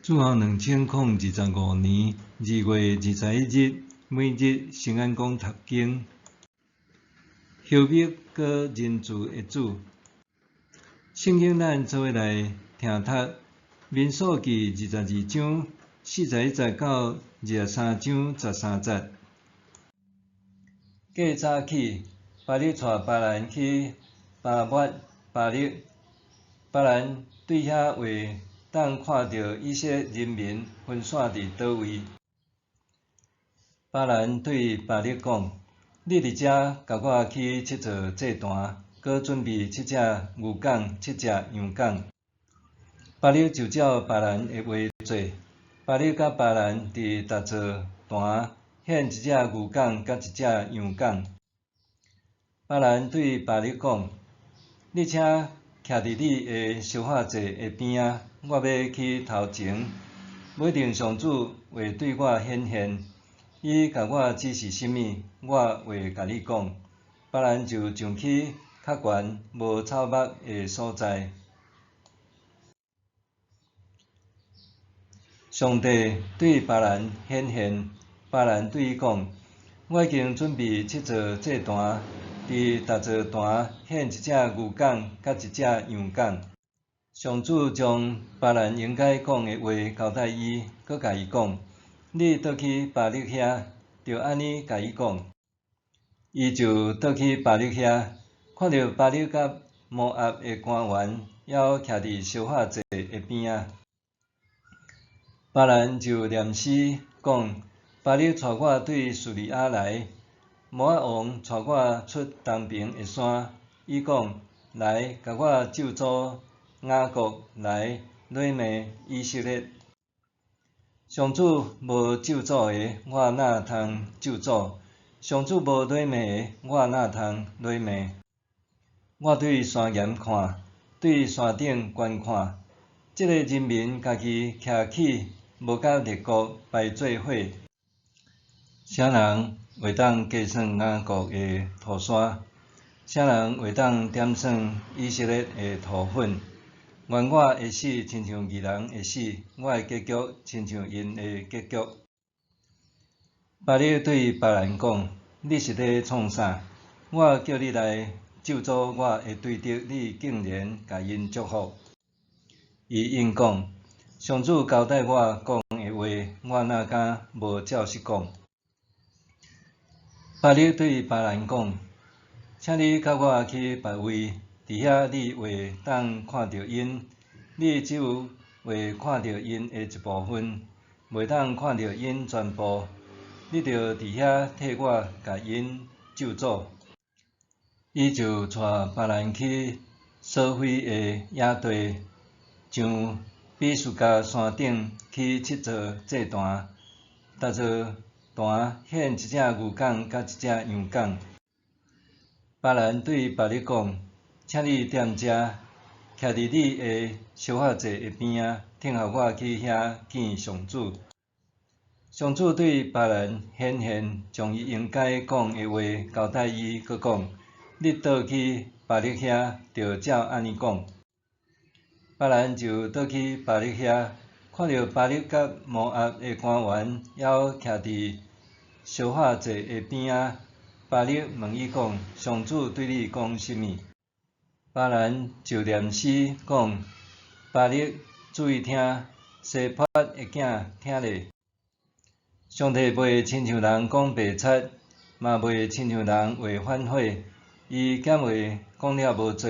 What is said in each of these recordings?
自后2025年2月21日，每日圣安宫读经，休密搁人主的主。圣经咱做伙来听读，民数记22章41节到23章13节。过早起，巴力带巴兰去巴抹巴力，巴兰对遐话当看到以色列人民分散伫倒位。巴兰对巴力讲：“你伫遮甲我去7座祭坛，搁准备7只牛犅、7只羊犅。”巴力就照巴兰的话做。巴力甲巴兰伫逐座坛献1只牛犅甲1只羊犅。巴兰对巴力讲：“你请徛伫你的烧化祭下边仔，我要去头前，不一定上主会对我显现。伊甲我指示甚物，我会甲你讲。”巴兰就上去较悬无草木的所在。上帝对巴兰显现，巴兰对伊讲：“我已经准备7座祭坛，伫逐座坛献1只牛犅甲1只羊犅。”上主将巴兰应该讲的话交代伊，搁甲伊讲：“你倒去巴力遐，着安尼甲伊讲。”伊就倒去巴力遐，看到巴力甲摩押的官员还徛伫烧化祭下边仔。巴兰就念诗讲：“巴力带我对叙利亚来，摩押王带我出东边的山。伊讲：来，甲我咒诅雅各，来毁灭以色列。上主无咒诅的，我哪通咒诅？上主无毁灭的，我哪通毁灭？我对山岩看，对山顶观看，即个人民家己徛起，无甲列国排做伙。啥人会当计算雅各的土山？啥人会当点算以色列的土粉？愿我会死，亲像义人会死；我的结局，亲像因的结局。”巴力对巴兰讲：“你是咧创啥？我叫你来咒诅我的对敌，你竟然甲因祝福。”伊应讲：“上主交代我讲的话，我哪敢无照实讲？”巴力对巴兰讲：“请你甲我去别位，伫遐你会当看到因。你只有会看到因的一部分，袂当看到因全部。你着伫遐替我甲因咒诅。”伊就带巴兰去索菲的野地，上比斯加山顶去7座祭坛，逐座坛献1只牛犅甲1只羊犅。巴兰对巴力讲：“请你踮遮，徛伫你的烧化祭下边仔，听候我去遐见上主。”上主对巴兰显现，将伊应该讲的话交代伊，搁讲：“你倒去巴力遐，着照安尼讲。”巴兰就倒去巴力遐，看到巴力甲摩押的官员还徛伫烧化祭下边仔。巴力问伊讲：“上主对你讲甚物？”巴兰就念诗讲：“巴力，注意听，西帕的囝听咧。上帝袂亲像人讲白贼，嘛袂亲像人话反话。伊减话讲了无做，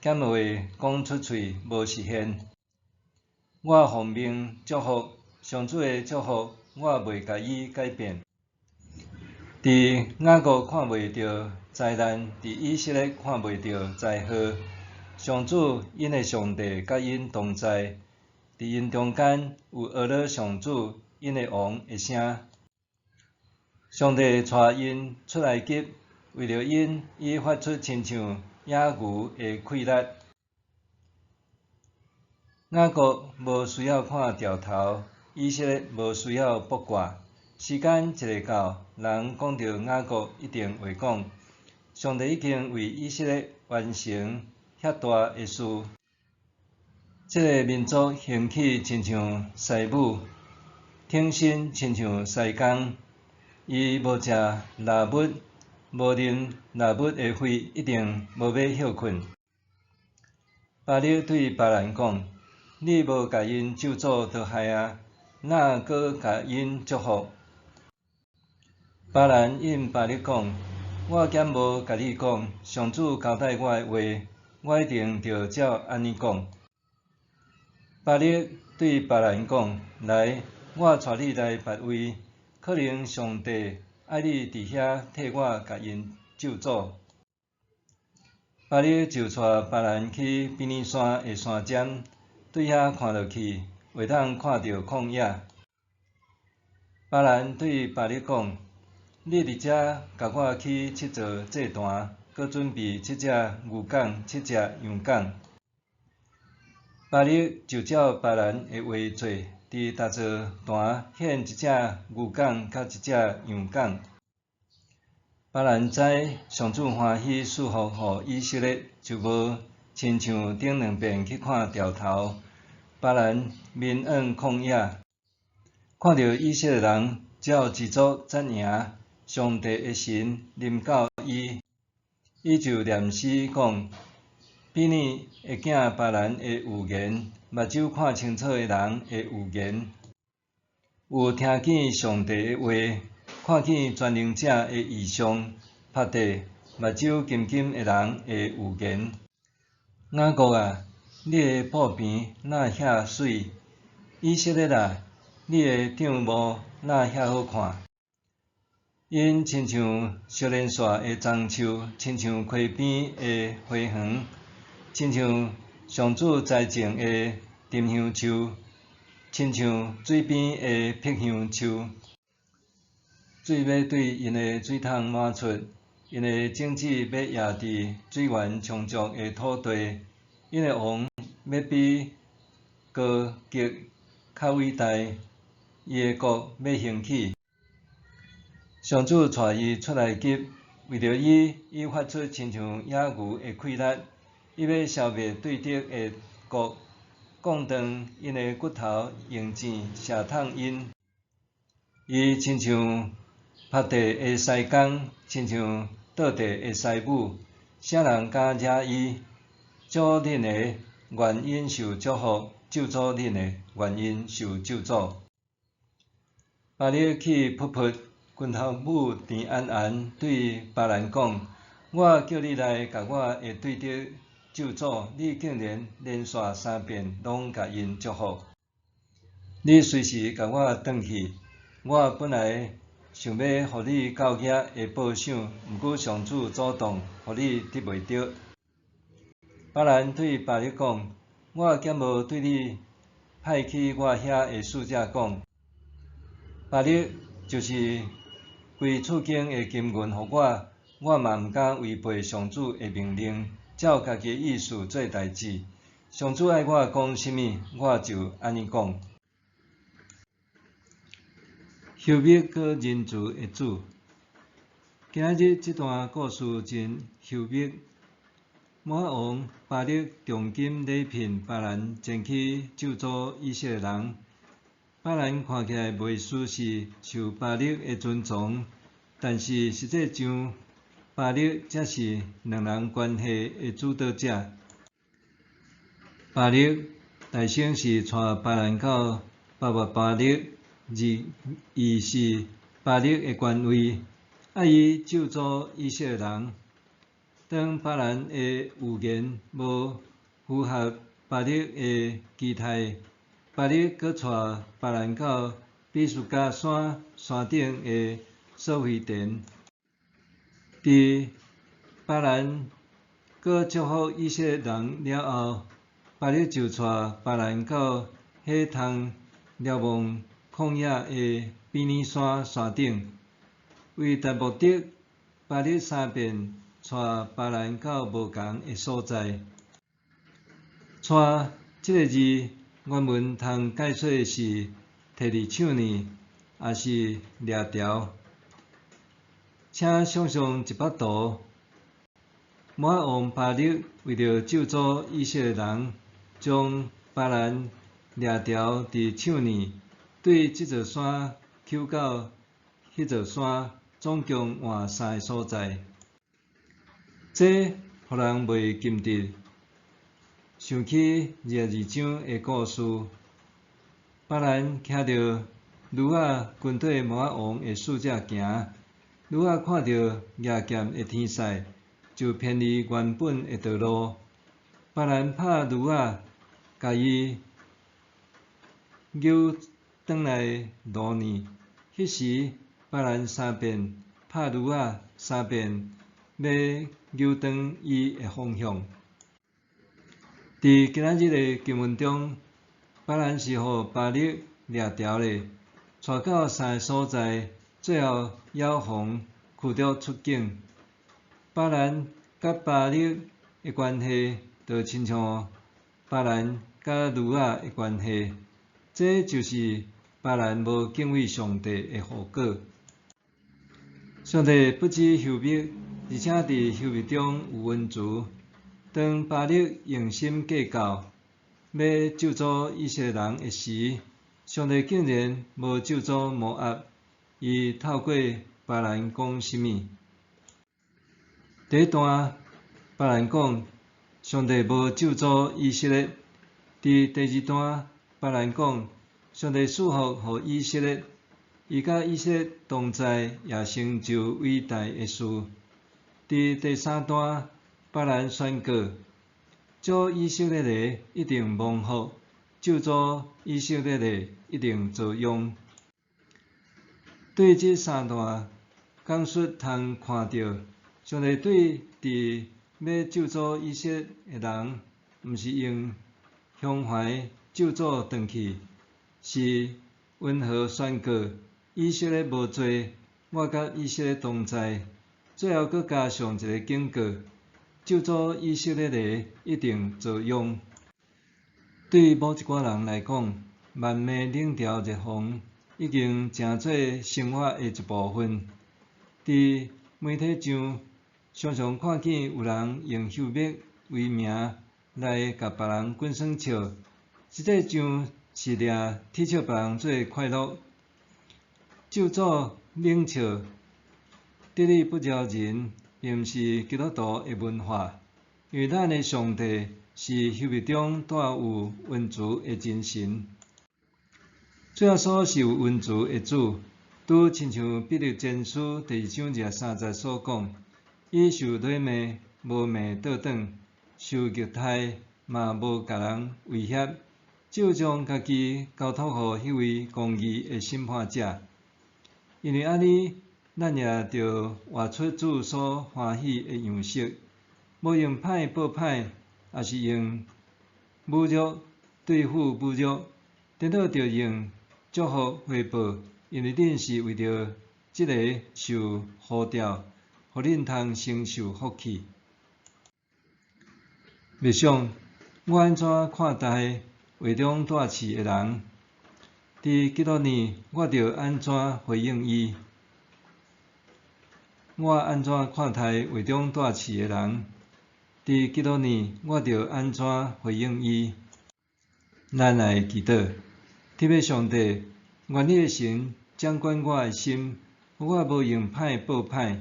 减话讲出喙无实现。我奉命祝福，上主的祝福，我袂甲伊改变。伫雅各看袂到灾难，伫以色列看袂到灾祸。上主因的上帝甲因同在，伫因中间有俄勒上主因的王的声。上帝带因出埃及，为着因，伊发出亲像野牛的气力。雅各无需要看潮头，以色列无需要卜卦。时间一个到，人讲到雅各一定会讲：上帝已经为以色列完成遐大的事。这个民族兴起亲像师母，挺身亲像师公。伊无食腊物，无啉腊物的血，一定无要休困。巴力对别人讲：你无甲因咒诅就害啊，哪阁甲因祝福？别人应巴力讲：我兼无甲你讲，上主交代我的话，我一定着照安尼讲。巴力对别人讲：来，我带你来别位，可能上帝爱你伫遐替我甲因咒诅。巴力就带别人去比尼山的山尖，对遐看落去，会当看到旷野。别人对巴力讲：你伫遮甲我去7座祭坛，搁准备7只牛犅、7只羊犅。巴力就照别人的话做，伫逐座坛献1只牛犅甲1只羊犅。别人知上主欢喜赐福互以色列，就无亲像顶2遍去看潮头。别人面往旷野，看到以色列人照之足赞赢，上帝的神临到伊，伊就念诗讲：比你的囝别人的有言，目睭看清楚的人的有言，有听见上帝的话，看见全能者的异象，拍地目睭金金的人的有言。雅各啊，你的布边哪遐水？以色列啊，你的帐幕哪遐好看？因亲像小莲线的棕树，亲像溪边的花园，亲像上主栽种的沉香树，亲像水边的碧香树。水要对因的水桶满出，因的种子要野伫水源充足的土地，因的王要比高极较伟大，伊的国要兴起。上主带伊出来急，为着伊发出亲像野牛的气力，伊要消灭对敌的国，降断因的骨头，用箭射痛因。伊亲像拍地的师公，亲像倒地的师母，啥人敢惹伊？祝恁的愿因受祝福，咒诅恁的愿因受咒诅。巴力去噗噗，拳头母田安安对别人讲：我叫你来甲我的对敌咒诅，你竟然连续3遍拢甲因祝福。你随时甲我转去，我本来想要互你到额的报赏，毋过上主主动，互你得袂到。别人对巴力讲：我兼无对你派去我遐的使者讲，巴力就是规厝间的金银互我，我嘛毋敢违背上主的命令，照家己的意思做代志。上主爱我讲甚物，我就安尼讲。休密搁人慈的主，今日这段故事真休密。摩押王巴力重金礼聘别人前去咒诅以色列人，别人看起来袂输是受巴力的尊崇，但是实际上巴力才是两人关系的主导者。巴力大声是带别人到巴力，意是巴力的官位，爱伊咒诅以色列人。当别人的有言无符合巴力的期待，巴力搁带别人到比斯加山顶的索菲田，伫别人搁祝福以色列人了后，巴力就带别人到迄通瞭望旷野的比尼山山顶，为达目的，巴力3遍带别人到无同的所在。带这个字原文通解说是摕伫手呢，也是掠条。请想象一幅图，摩押王巴力为着咒诅以色列人，将别人掠条伫手呢，对即座山抽到迄座山，总共换3个所在。这互人袂禁得想起廿二章的故事。别人徛着驴仔跟对摩押王的使者行，驴仔看到夜剑的天势，就偏离原本的道路。别人拍驴仔，甲伊扭转来路呢。迄时别人3遍拍驴仔，3遍要扭转伊的方向。伫今仔日的经文中，别人是互巴力掠条咧，带到3个所在，最后摇红驱逐出境。别人甲巴力的关系，就亲像别人甲驴仔的关系，这就是别人无敬畏上帝的后果。上帝不止休密，而且伫休密中有恩慈。当巴力用心计较，要咒诅以色列人的时，上帝竟然无咒诅摩押，伊透过别人讲甚物？第一段，别人讲上帝无咒诅以色列；伫第二段，别人讲上帝赐福予以色列，伊甲以色列同在，也成就伟大的事。伫第三段，别人宣告，祝以色列的一定蒙福，咒诅以色列的一定遭殃。对这3段讲述，通看到上帝对伫要咒诅以色列的人，毋是用胸怀咒诅转去，是温和宣告以色列无罪，我甲以色列同在。最后佫加上一个警告，咒诅以色列的一定遭殃。对某一寡人来讲，万暝冷调热风已经成做生活的一部分。伫媒体上，常常看见有人用休密为名来甲别人滚耍笑，实际上是掠替笑别人做快乐。咒诅冷笑，得理不饶人，并毋是基督徒的文化，因为咱的上帝是休密中带有温慈的真神。主耶稣是有温慈的主，拄亲像彼得前书第2章23节所讲，伊受累骂，无骂倒转；受虐待，嘛无甲人威胁，只有将家己交托予迄位公义的审判者。因为安尼，咱也着活出主所欢喜的样式，无用歹报歹，也是用侮辱对付侮辱，颠倒着用祝福回报，因为恁是为着即个受呼召，互恁通承受福气。默想，我安怎看待怀中带刺的人？伫基督里，我着安怎回应伊？我安怎看待怀中带刺的人？伫基督里，我着安怎回应伊？咱来祈祷，天父上帝，愿你的神掌管我的心，互我无用歹报歹。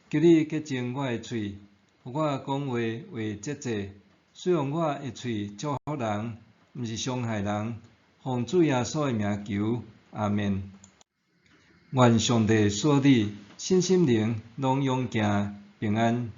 求你洁净我的喙，互我讲话为节制，使用我的喙祝福人，毋是伤害人。奉主耶稣的名求，阿们。愿上帝赐你身心灵拢永行平安。